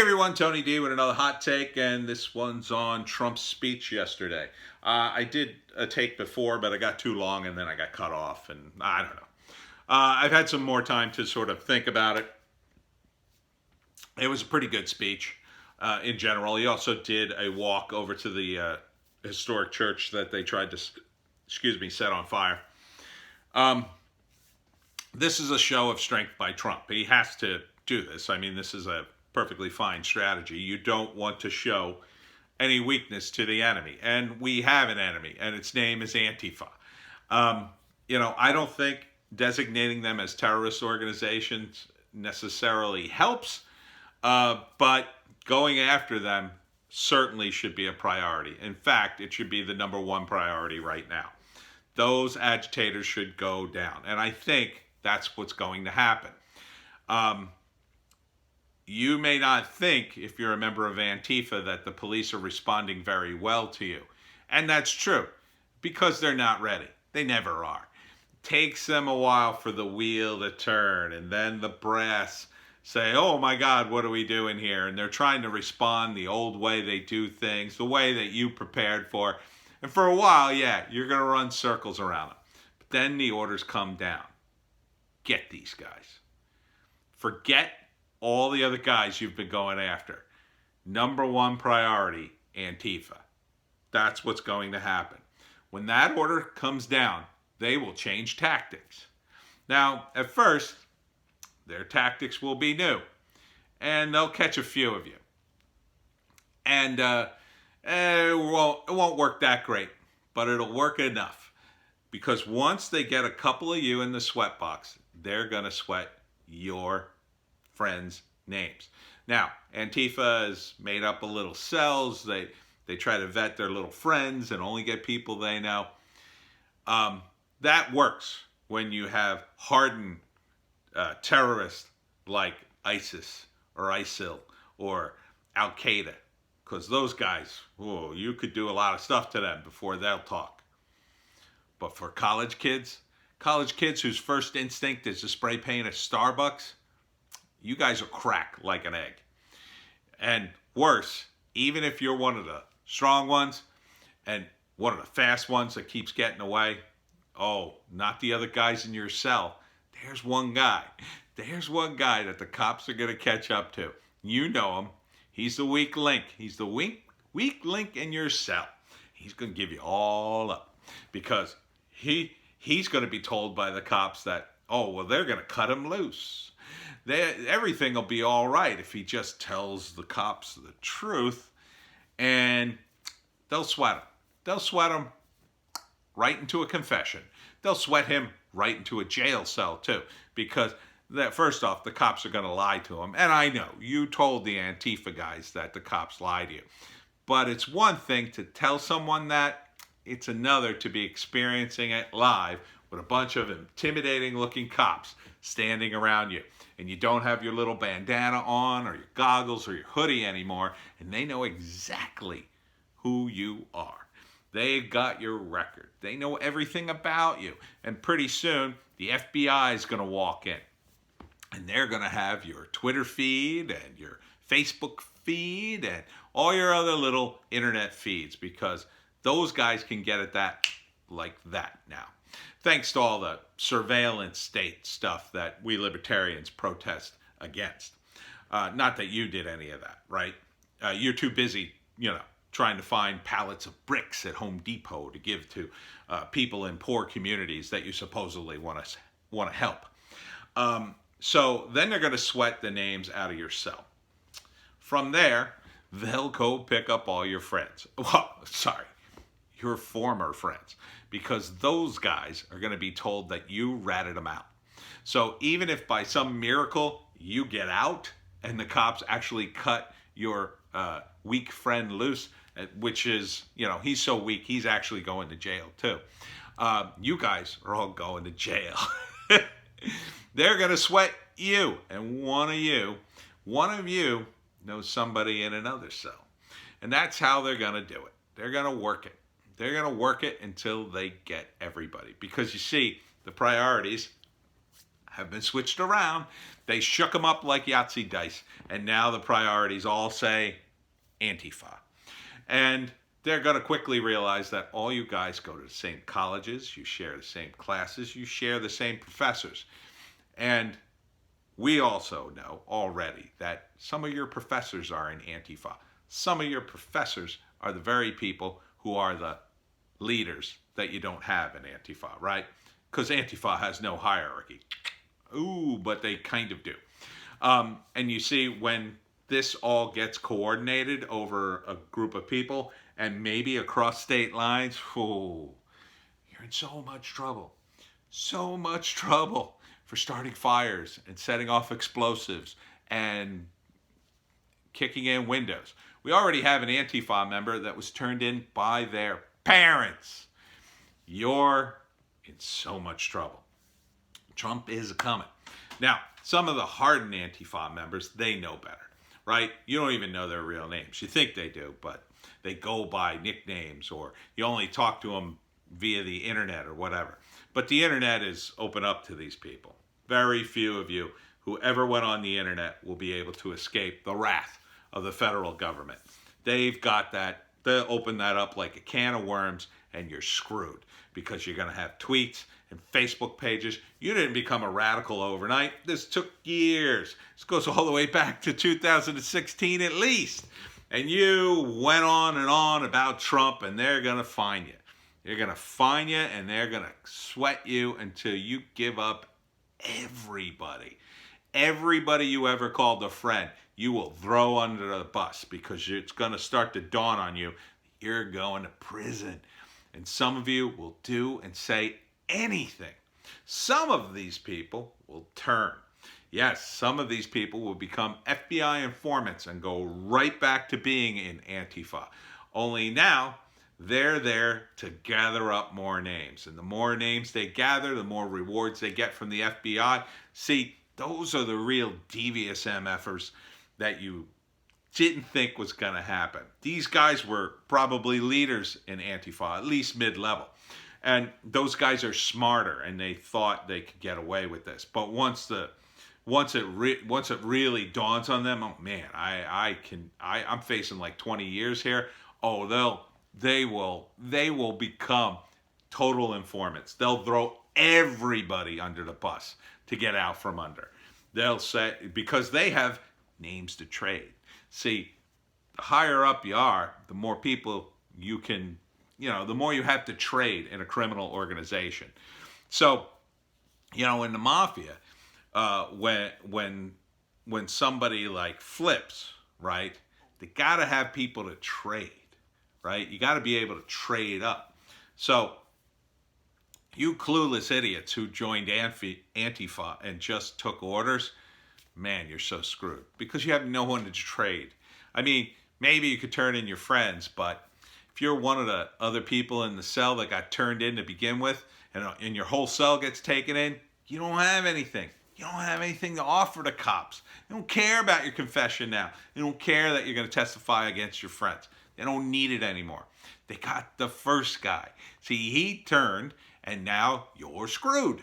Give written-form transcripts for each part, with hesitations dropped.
everyone, Tony D with another hot take, and this one's on Trump's speech yesterday. I did a take before, but I got too long and then I got cut off, and I don't know. I've had some more time to sort of think about it. It was a pretty good speech in general. He also did a walk over to the historic church that they tried to, set on fire. This is a show of strength by Trump. He has to do this. I mean, this is a perfectly fine strategy. You don't want to show any weakness to the enemy. And we have an enemy, and its name is Antifa. I don't think designating them as terrorist organizations necessarily helps, but going after them certainly should be a priority. In fact, it should be the number one priority right now. Those agitators should go down. And I think that's what's going to happen. You may not think, if you're a member of Antifa, that the police are responding very well to you. And that's true, because they're not ready. They never are. It takes them a while for the wheel to turn, and then the brass say, oh my God, what are we doing here? And they're trying to respond the old way they do things, the way that you prepared for. And for a while, yeah, you're going to run circles around them. But then the orders come down. Get these guys. Forget all the other guys you've been going after. Number one priority, Antifa. That's what's going to happen. When that order comes down, they will change tactics. Now, at first, their tactics will be new, and they'll catch a few of you. And it won't work that great, but it'll work enough. Because once they get a couple of you in the sweatbox, they're going to sweat your friends' names. Now, Antifa has made up a little cells. They try to vet their little friends and only get people they know. That works when you have hardened terrorists like ISIS or ISIL or Al-Qaeda. Because those guys, you could do a lot of stuff to them before they'll talk. But for college kids whose first instinct is to spray paint a Starbucks, you guys will crack like an egg. And worse, even if you're one of the strong ones and one of the fast ones that keeps getting away, not the other guys in your cell. There's one guy that the cops are going to catch up to. You know him. He's the weak link. He's the weak link in your cell. He's going to give you all up because he's going to be told by the cops that, they're going to cut him loose. Everything will be all right if he just tells the cops the truth, and they'll sweat him. They'll sweat him right into a confession. They'll sweat him right into a jail cell too, because first off, the cops are going to lie to him. And I know you told the Antifa guys that the cops lied to you, but it's one thing to tell someone that. It's another to be experiencing it live with a bunch of intimidating looking cops standing around you. And you don't have your little bandana on or your goggles or your hoodie anymore, and they know exactly who you are. They've got your record. They know everything about you. And pretty soon, the FBI is going to walk in. And they're going to have your Twitter feed and your Facebook feed and all your other little internet feeds, because those guys can get at that like that now. Thanks to all the surveillance state stuff that we libertarians protest against. Not that you did any of that, right? You're too busy, trying to find pallets of bricks at Home Depot to give to people in poor communities that you supposedly want to help. So then they're going to sweat the names out of your cell. From there, they'll go pick up all your friends. Your former friends, because those guys are going to be told that you ratted them out. So even if by some miracle you get out and the cops actually cut your weak friend loose, which is, he's so weak, he's actually going to jail too. You guys are all going to jail. They're going to sweat you, and one of you knows somebody in another cell. And that's how they're going to do it. They're going to work it. They're going to work it until they get everybody. Because you see, the priorities have been switched around. They shook them up like Yahtzee dice, and now the priorities all say Antifa. And they're going to quickly realize that all you guys go to the same colleges, you share the same classes, you share the same professors. And we also know already that some of your professors are in Antifa. Some of your professors are the very people who are the leaders that you don't have in Antifa, right? Because Antifa has no hierarchy. Ooh, but they kind of do. And you see, when this all gets coordinated over a group of people and maybe across state lines, oh, you're in so much trouble. So much trouble for starting fires and setting off explosives and kicking in windows. We already have an Antifa member that was turned in by their parents. You're in so much trouble. Trump is coming. Now, some of the hardened Antifa members, they know better, right? You don't even know their real names. You think they do, but they go by nicknames, or you only talk to them via the internet or whatever. But the internet is open up to these people. Very few of you who ever went on the internet will be able to escape the wrath of the federal government. They've got that. They'll open that up like a can of worms, and you're screwed, because you're going to have tweets and Facebook pages. You didn't become a radical overnight. This took years. This goes all the way back to 2016 at least. And you went on and on about Trump, and they're going to find you. They're going to find you, and they're going to sweat you until you give up everybody. Everybody you ever called a friend, you will throw under the bus, because it's going to start to dawn on you, you're going to prison. And some of you will do and say anything. Some of these people will turn. Yes, some of these people will become FBI informants and go right back to being in Antifa. Only now, they're there to gather up more names. And the more names they gather, the more rewards they get from the FBI. See, those are the real devious MFers that you didn't think was going to happen. These guys were probably leaders in Antifa, at least mid-level. And those guys are smarter, and they thought they could get away with this. But once it really dawns on them, oh man, I'm facing like 20 years here. Oh, they will become total informants. They'll throw everybody under the bus to get out from under. They'll say, because they have names to trade. See, the higher up you are, the more people you can, the more you have to trade in a criminal organization. So, in the Mafia, when somebody like flips, right, they got to have people to trade, right? You got to be able to trade up. So, you clueless idiots who joined Antifa and just took orders, man, you're so screwed, because you have no one to trade. I mean, maybe you could turn in your friends, but if you're one of the other people in the cell that got turned in to begin with, and your whole cell gets taken in, you don't have anything. You don't have anything to offer to cops. They don't care about your confession now. They don't care that you're going to testify against your friends. They don't need it anymore. They got the first guy. See, he turned, and now you're screwed.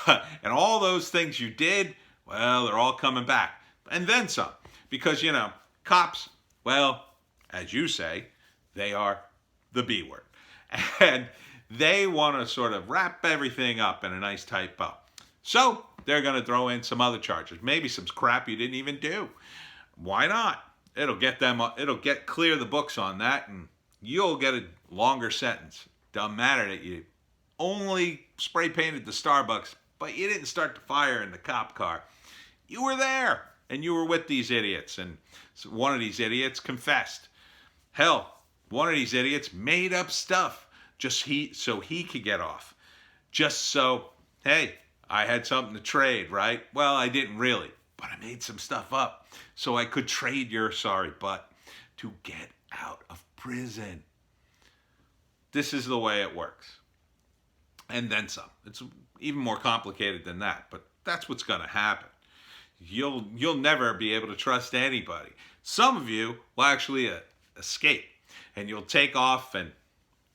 And all those things you did, well, they're all coming back. And then some. Because, cops, well, as you say, they are the B word. And they want to sort of wrap everything up in a nice tight bow. So they're going to throw in some other charges. Maybe some crap you didn't even do. Why not? It'll clear the books on that, and you'll get a longer sentence. Doesn't matter that you only spray painted the Starbucks, but you didn't start the fire in the cop car. You were there, and you were with these idiots, and one of these idiots confessed. Hell, one of these idiots made up stuff so he could get off. Just so, hey, I had something to trade, right? Well, I didn't really, but I made some stuff up so I could trade your sorry butt to get out of prison. This is the way it works. And then some. It's even more complicated than that, but that's what's going to happen. You'll never be able to trust anybody. Some of you will actually escape, and you'll take off and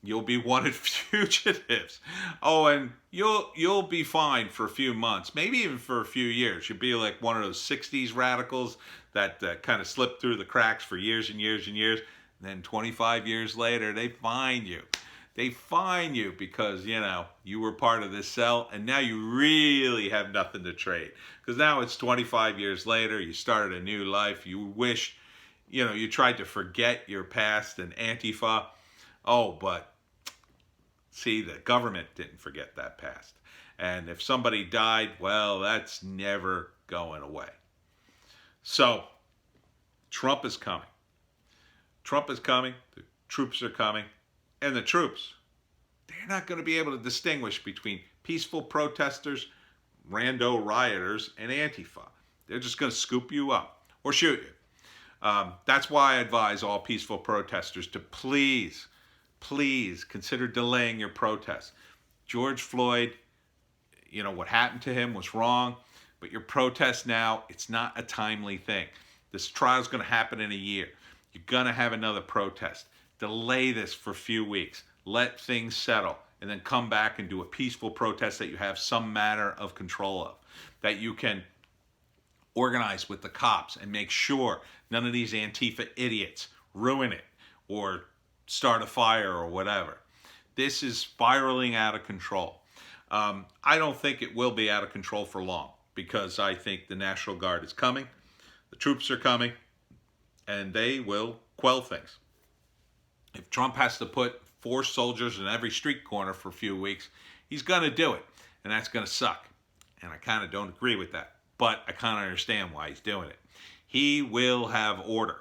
You'll be wanted fugitives. Oh, and you'll be fine for a few months, maybe even for a few years. You'll be like one of those '60s radicals that kind of slipped through the cracks for years and years and years. And then 25 years later, they find you. They find you because, you were part of this cell, and now you really have nothing to trade. Because now it's 25 years later, you started a new life. You wish, you tried to forget your past and Antifa. Oh, but see, the government didn't forget that past. And if somebody died, well, that's never going away. So, Trump is coming. Trump is coming. The troops are coming. And the troops, they're not going to be able to distinguish between peaceful protesters, rando rioters, and Antifa. They're just going to scoop you up or shoot you. That's why I advise all peaceful protesters to please consider delaying your protest. George Floyd, what happened to him was wrong, but your protest now, it's not a timely thing. This trial is going to happen in a year. You're going to have another protest. Delay this for a few weeks. Let things settle, and then come back and do a peaceful protest that you have some manner of control of, that you can organize with the cops and make sure none of these Antifa idiots ruin it or start a fire or whatever. This is spiraling out of control. I don't think it will be out of control for long, because I think the National Guard is coming, the troops are coming, and they will quell things. If Trump has to put 4 soldiers in every street corner for a few weeks, he's going to do it, and that's going to suck. And I kind of don't agree with that, but I kind of understand why he's doing it. He will have order.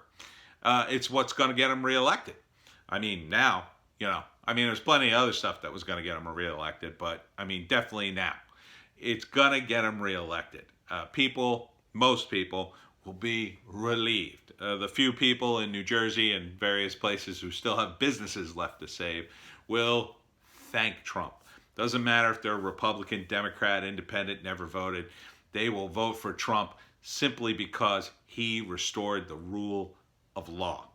It's what's going to get him reelected. Now, there's plenty of other stuff that was going to get him reelected, but definitely now. It's going to get him reelected. Most people will be relieved. The few people in New Jersey and various places who still have businesses left to save will thank Trump. Doesn't matter if they're Republican, Democrat, Independent, never voted. They will vote for Trump simply because he restored the rule of law.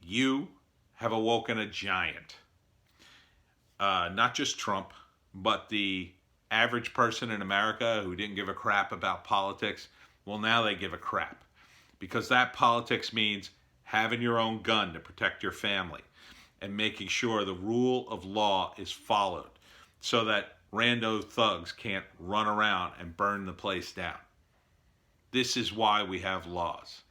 You have awoken a giant. Not just Trump, but the average person in America who didn't give a crap about politics. Well, now they give a crap, because that politics means having your own gun to protect your family and making sure the rule of law is followed so that rando thugs can't run around and burn the place down. This is why we have laws.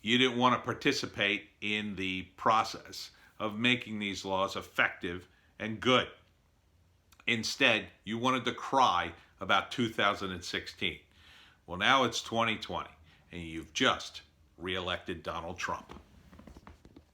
You didn't want to participate in the process of making these laws effective and good. Instead, you wanted to cry about 2016. Well, now it's 2020, and you've just reelected Donald Trump.